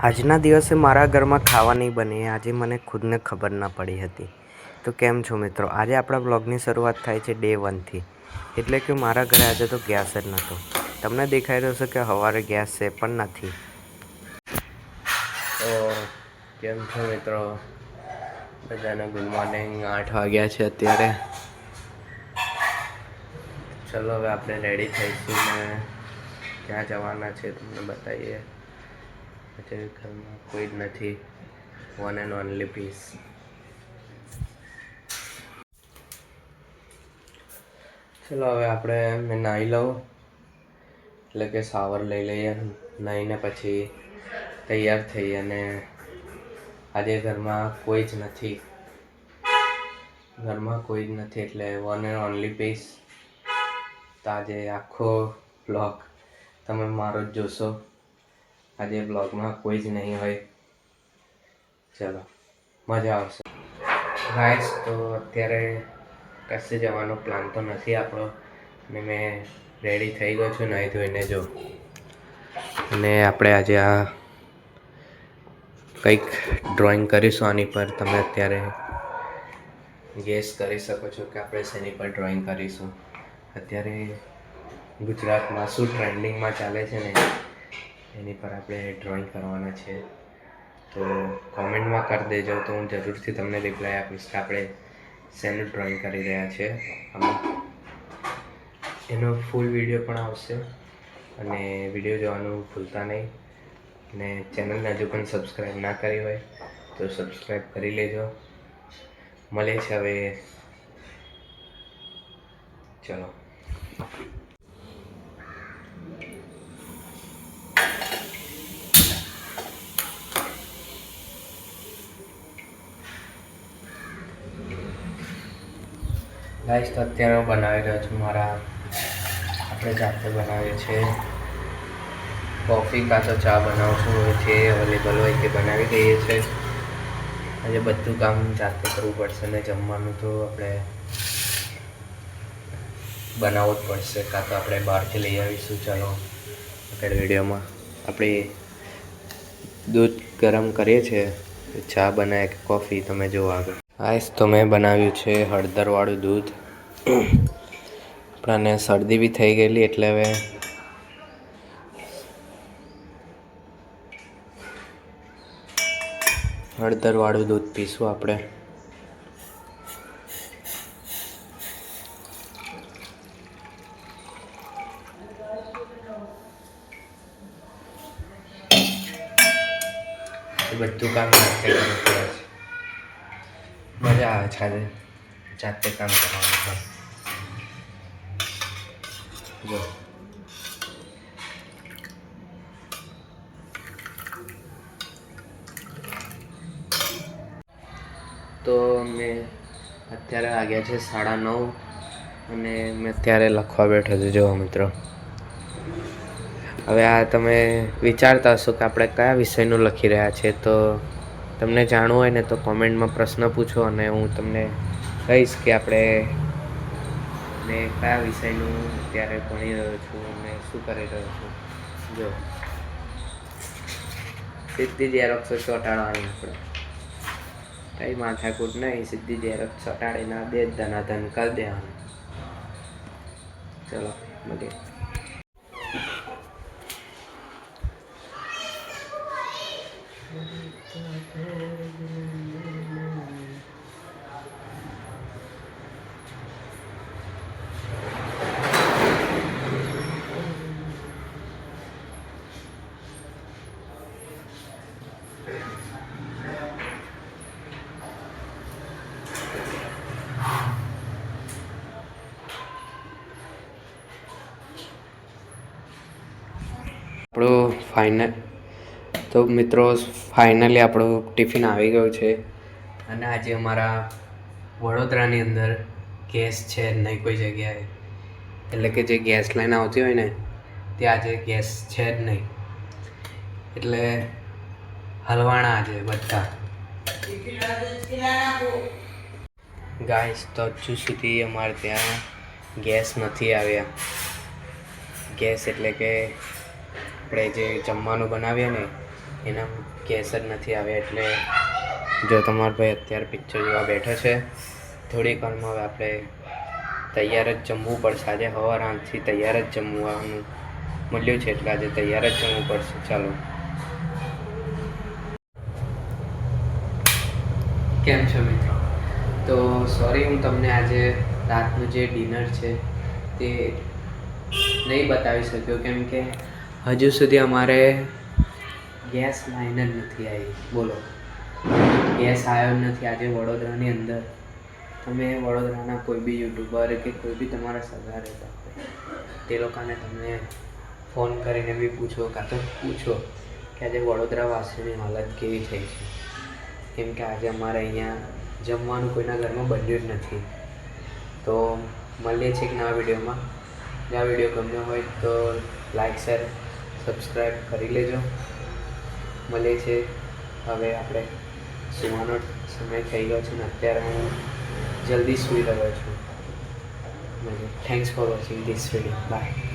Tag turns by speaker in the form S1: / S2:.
S1: આજના દિવસે મારા ઘરમાં ખાવા નહીં બને આજે મને ખુદને ખબર ના પડી હતી. તો કેમ છો મિત્રો? આજે આપણા બ્લોગની શરૂઆત થાય છે ડે 1થી. એટલે કે મારા ઘરે આજે તો ગેસ જ નહોતો. તમને દેખાઈ રહ્યો છે કે સવારે ગેસ છે પણ નથી. તો કેમ છો મિત્રો? બધાને ગુડ મોર્નિંગ. 8 વાગ્યા છે અત્યારે. ચલો હવે આપણે રેડી થઈશું ને ક્યાં જવાના છે તમને બતાવીએ. અત્યારે ઘરમાં કોઈ જ નથી. One and only piece. ચલો હવે આપણે મેં નાહી લઉં, એટલે કે શાવર લઈ લઈએ. નાહીને પછી તૈયાર થઈ અને આજે ઘરમાં કોઈ જ નથી. એટલે વન એન્ડ ઓનલી પીસ. તો આજે આખો બ્લોગ તમે મારો જ જોશો. આજે બ્લોગમાં કોઈ જ નહીં હોય. ચલો મજા આવશે. ગાઈસ તો અત્યારે કશે જવાનો પ્લાન તો નથી આપણો, અને મેં રેડી થઈ ગયો છું નાહી ધોઈને. જો અને આપણે આજે આ કંઈક ડ્રોઈંગ કરીશું આની પર. તમે અત્યારે ગેસ કરી શકો છો કે આપણે શેની પર ડ્રોઈંગ કરીશું. અત્યારે ગુજરાતમાં શું ટ્રેન્ડિંગમાં ચાલે છે ને એની પર આપણે ડ્રોઈંગ કરવાના છે. તો કોમેન્ટમાં કરી દેજો તો હું જરૂરથી તમને રિપ્લાય આપીશ કે આપણે શેનું ડ્રોઈંગ કરી રહ્યા છે. એનો ફૂલ વિડીયો પણ આવશે, અને વિડીયો જોવાનું ભૂલતા નહીં. અને ચેનલને હજુ પણ સબસ્ક્રાઈબ ના કરી હોય તો સબસ્ક્રાઈબ કરી લેજો. મળે છે હવે. ચલો. ગાઈસ તો અત્યારે હું બનાવી રહ્યો છું આપણે જાતે બનાવીએ છીએ કોફી કાં તો ચા બનાવું છું. જે અવેલેબલ હોય તે બનાવી દઈએ છીએ. આજે બધું કામ જાતે કરવું પડશે ને જમવાનું તો આપણે બનાવવું જ પડશે, કાં તો આપણે બહારથી લઈ આવીશું. ચલો આગળ વિડીયોમાં આપણે દૂધ ગરમ કરીએ છીએ. ચા બનાવે કે કોફી તમે જુઓ આગળ. આઈસ તો મેં બનાવ્યું છે હળદરવાળું દૂધ. આપણાને શરદી બી થઈ ગયેલી એટલે હવે હળદરવાળું દૂધ પીશું આપણે. બધું કામ જાતે કરવું પડે છે. મજા આવે છે આજે જાતે કામ કરવાનું. જો તો મેં અત્યારે વાગ્યા છે 9:30 અને મેં અત્યારે લખવા બેઠો છું. જો મિત્રો, હવે આ તમે વિચારતા હશો કે આપણે કયા વિષયનું લખી રહ્યા છીએ. તો તમને જાણવું હોય ને તો કોમેન્ટમાં પ્રશ્ન પૂછો અને હું તમને કહીશ કે મેં કયા વિષયનું અત્યારે ભણી રહ્યો છું અને શું કરી રહ્યો છું. જો સીધી ઝેરોક્ષ ચોંટાડવાની આપણે. કંઈ માથાકૂટ નહીં, સીધી ઝેરોક્ષ ચોંટાડીને દે ધનાધન કરી દેવાનું. ચલો મળીએ. તો મિત્રો ફાઇનલી આપણું ટિફિન આવી ગયું છે. અને આજે અમારા વડોદરાની અંદર ગેસ છે નહીં કોઈ જગ્યાએ. એટલે કે જે ગેસ લાઈન આવતી હોય ને ત્યાં આજે ગેસ છે જ નહીં. એટલે હલવાણા આજે બધા. ગાઈસ તો હજુ સુધી અમારે ત્યાં ગેસ નથી આવ્યા. ગેસ એટલે કે આપણે જે જમવાનું બનાવીએ ને એના કેસ જ નથી આવ્યા. એટલે જો તમારો ભાઈ અત્યારે પિક્ચર જોવા બેઠો છે, થોડીક વારમાં હવે આપણે તૈયાર જ જમવું પડશે. આજે સવાર 8થી તૈયાર જ જમવાનું મળ્યું છે, એટલે આજે તૈયાર જ જમવું પડશે. ચાલો. કેમ છો મિત્રો? તો સોરી, હું તમને આજે રાતનું જે ડિનર છે તે નહીં બતાવી શક્યો, કેમ કે હજુ સુધી અમારે ગેસ લાઈન જ નથી આવી. બોલો, ગેસ આવ્યો નથી. આજે વડોદરાની અંદર તમે વડોદરાના કોઈ બી યુટ્યુબર કે કોઈ બી તમારા સગા રહેતા હોય તે લોકોને તમે ફોન કરીને બી પૂછો, કાં તો પૂછો કે આજે વડોદરાવાસીઓની હાલત કેવી થઈ છે. કેમ કે આજે અમારે અહીંયા જમવાનું કોઈના ઘરમાં બન્યું જ નથી. તો મળીએ છીએ એક નવા વિડીયોમાં. જો આ વિડીયો ગમ્યો હોય તો લાઈક, શેર, સબસ્ક્રાઈબ કરી લેજો. મળીએ છીએ. હવે આપણે સૂવાનો સમય થઈ ગયો છે ને અત્યારે હું જલ્દી સૂઈ રહ્યો છું. Thanks for watching this video. By.